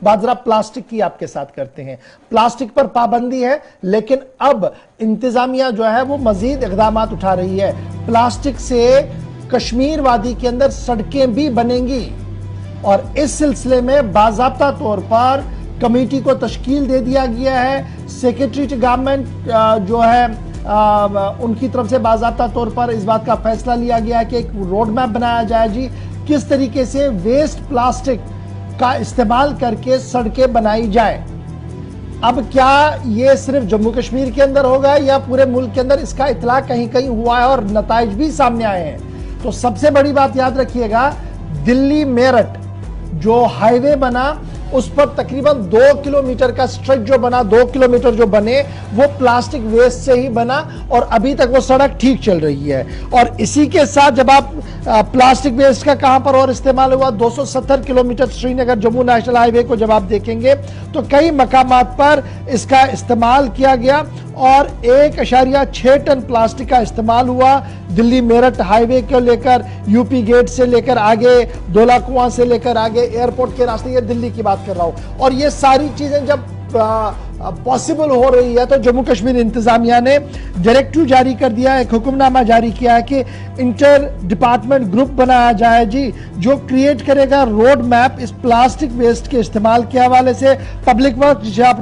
बात जरा प्लास्टिक की आपके साथ करते हैं। प्लास्टिक पर पाबंदी है, लेकिन अब इंतजामिया जो है वो मजीद इकदाम उठा रही है। प्लास्टिक से कश्मीर वादी के अंदर सड़कें भी बनेंगी और इस सिलसिले में बाज़ाब्ता तौर पर कमेटी को तश्कील दे दिया गया है। सेक्रेटरी गवर्नमेंट जो है उनकी तरफ से बाज़ाब्ता तौर पर इस बात का फैसला लिया गया है कि एक रोड मैप बनाया जाए जी, किस तरीके से वेस्ट प्लास्टिक का इस्तेमाल करके सड़कें बनाई जाए। अब क्या ये सिर्फ जम्मू कश्मीर के अंदर होगा या पूरे मुल्क के अंदर इसका इतला कहीं कहीं हुआ है और नताइज भी सामने आए हैं। तो सबसे बड़ी बात याद रखिएगा, दिल्ली मेरठ जो हाईवे बना उस पर तकरीबन 2 किलोमीटर का स्ट्रेच जो बना, 2 किलोमीटर जो बने वो प्लास्टिक वेस्ट से ही बना और अभी तक वो सड़क ठीक चल रही है। और इसी के साथ जब आप प्लास्टिक वेस्ट का कहां पर और इस्तेमाल हुआ, 270 kilometre Srinagar Jammu national highway को जब आप देखेंगे तो कई मकामात पर इसका इस्तेमाल किया गया और 1.6 टन प्लास्टिक का इस्तेमाल हुआ। दिल्ली मेरठ हाईवे को लेकर, यूपी गेट से लेकर आगे, दोला कुआं से लेकर आगे, एयरपोर्ट के रास्ते, ये दिल्ली की बात कर रहा हूं। और ये सारी चीजें जब पॉसिबल हो रही है तो जम्मू कश्मीर इंतजामिया ने डायरेक्टिव जारी कर दिया है, एक हुक्मनामा जारी किया है कि इंटर डिपार्टमेंट ग्रुप बनाया जाए जी, जो क्रिएट करेगा रोड मैप इस प्लास्टिक वेस्ट के इस्तेमाल के हवाले से। पब्लिक वर्क जिसे आप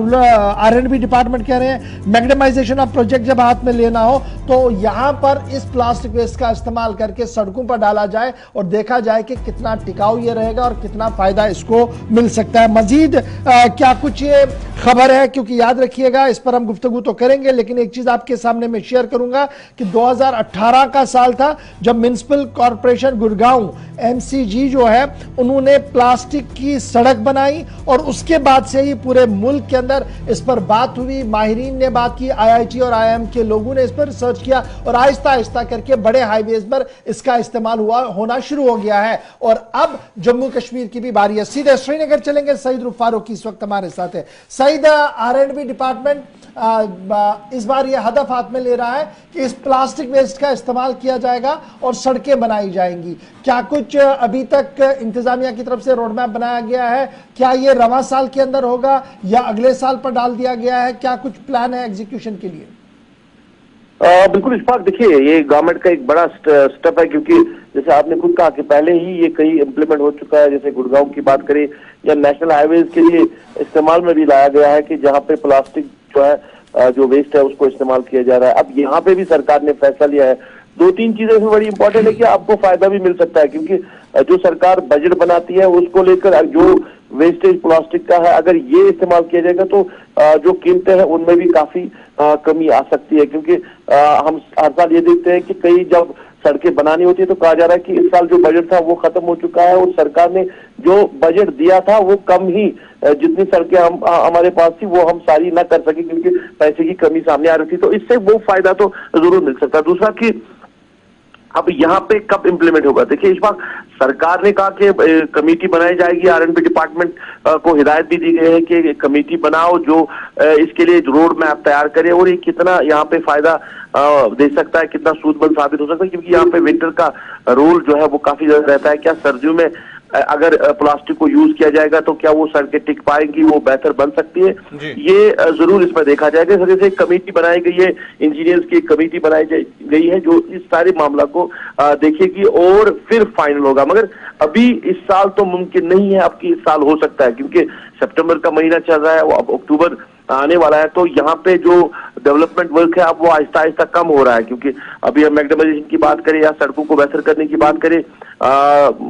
R&B डिपार्टमेंट कह रहे हैं, मैग्नेमाइजेशन ऑफ प्रोजेक्ट जब हाथ में लेना हो तो यहां पर इस प्लास्टिक वेस्ट का इस्तेमाल करके सड़कों पर डाला जाए और देखा जाए कि कितना टिकाऊ ये रहेगा और कितना फायदा इसको मिल सकता है। मजीद क्या कुछ ये खबर है, क्योंकि याद रखिएगा इस पर हम गुफ्तगू तो करेंगे, लेकिन एक चीज आपके सामने मैं शेयर करूंगा कि 2018 का साल था जब म्युनिसिपल कॉर्पोरेशन गुड़गांव MCG जो है उन्होंने प्लास्टिक की सड़क बनाई और उसके बाद से ही पूरे मुल्क के अंदर इस पर बात हुई, माहिरीन ने बात की, IIT और IIM के लोगों ने इस पर रिसर्च किया और आहिस्ता आहिस्ता करके बड़े हाईवेज पर इसका इस्तेमाल होना शुरू हो गया है। और अब जम्मू कश्मीर की भी बारी है। सीधे श्रीनगर चलेंगे, सईद रूफ फारूकी इस वक्त हमारे साथ है। सईद, R&B डिपार्टमेंट इस बार यह हदफ हाथ में ले रहा है कि इस प्लास्टिक वेस्ट का इस्तेमाल किया जाएगा और सड़कें बनाई जाएंगी। क्या कुछ अभी तक इंतजामिया की तरफ से रोड मैप बनाया गया है? क्या ये रवां साल के अंदर होगा या अगले साल पर डाल दिया गया है? क्या कुछ प्लान है एग्जीक्यूशन के लिए? बिल्कुल इशफाक, देखिए ये गवर्नमेंट का एक बड़ा स्टेप है, क्योंकि जैसे आपने खुद कहा कि पहले ही ये कहीं इम्प्लीमेंट हो चुका है। जैसे गुड़गांव की बात करें या नेशनल हाईवेज के लिए इस्तेमाल में भी लाया गया है कि जहाँ पे प्लास्टिक जो है जो वेस्ट है उसको इस्तेमाल किया जा रहा है। अब यहाँ पे भी सरकार ने फैसला लिया है। 2-3 चीजें इसमें बड़ी इंपॉर्टेंट है कि आपको फायदा भी मिल सकता है, क्योंकि जो सरकार बजट बनाती है उसको लेकर जो वेस्टेज प्लास्टिक का है अगर ये इस्तेमाल किया जाएगा तो जो कीमतें हैं उनमें भी काफी कमी आ सकती है। क्योंकि हम हर साल ये देखते हैं कि कई जब सड़कें बनानी होती है तो कहा जा रहा है कि इस साल जो बजट था वो खत्म हो चुका है और सरकार ने जो बजट दिया था वो कम ही, जितनी सड़कें हमारे पास थी वो हम सारी ना कर सके क्योंकि पैसे की कमी सामने आ रही थी। तो इससे वो फायदा तो जरूर मिल सकता है। दूसरा कि अब यहाँ पे कब इम्प्लीमेंट होगा, देखिए इस बार सरकार ने कहा कि कमेटी बनाई जाएगी। R&B डिपार्टमेंट को हिदायत भी दी गई है कि कमेटी बनाओ जो इसके लिए रोड मैप तैयार करे और ये कितना यहाँ पे फायदा दे सकता है, कितना सूदमंद साबित हो सकता है। क्योंकि यहाँ पे विंटर का रोल जो है वो काफी ज्यादा रहता है। क्या सर्दियों में अगर प्लास्टिक को यूज किया जाएगा तो क्या वो सड़कें टिक पाएंगी, वो बेहतर बन सकती है, ये जरूर इसमें देखा जाएगा। इस वजह से एक कमेटी बनाई गई है, इंजीनियर्स की एक कमेटी बनाई गई है जो इस सारे मामला को देखेगी और फिर फाइनल होगा। मगर अभी इस साल तो मुमकिन नहीं है, अब की इस साल हो सकता है क्योंकि सितंबर का महीना चल रहा है, वो अब अक्टूबर आने वाला है। तो यहाँ पे जो डेवलपमेंट वर्क है अब वो आहिस्ता आहिस्ता कम हो रहा है, क्योंकि अभी हम मैग्नेमाइजेशन की बात करें या सड़कों को बेहतर करने की बात करें,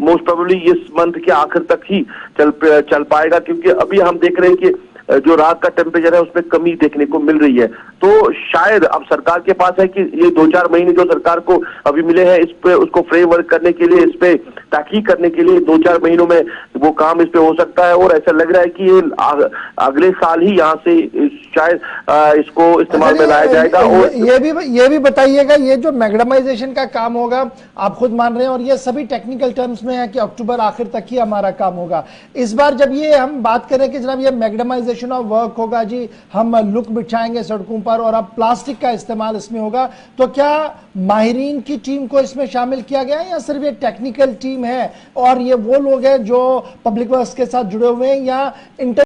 मोस्ट प्रोबेबली इस मंथ के आखिर तक ही चल पाएगा। क्योंकि अभी हम देख रहे हैं कि जो रात का टेम्परेचर है उसमें कमी देखने को मिल रही है। तो शायद अब सरकार के पास है कि ये 2-4 महीने जो सरकार को अभी मिले हैं इस पे उसको फ्रेमवर्क करने के लिए, इस पे तहकीक करने के लिए 2-4 महीनों में वो काम इस पे हो सकता है। और ऐसा लग रहा है कि ये अगले साल ही यहाँ से शायद इसको इस्तेमाल में लाया जाएगा। और ये भी बताइएगा, ये जो मैग्नेमाइजेशन का काम होगा आप खुद मान रहे हैं और ये सभी टेक्निकल टर्म्स में है कि अक्टूबर आखिर तक ही हमारा काम होगा। इस बार जब ये हम बात करें कि जनाब ये मैग्नेमाइजेशन ऑर्गेनाइजेशन ऑफ वर्क होगा जी, हम लुक बिछाएंगे सड़कों पर और अब प्लास्टिक का इस्तेमाल इसमें होगा, तो क्या माहिरीन की टीम को इसमें शामिल किया गया है या सिर्फ ये टेक्निकल टीम है और ये वो लोग हैं जो पब्लिक वर्क्स के साथ जुड़े हुए हैं, या इंटर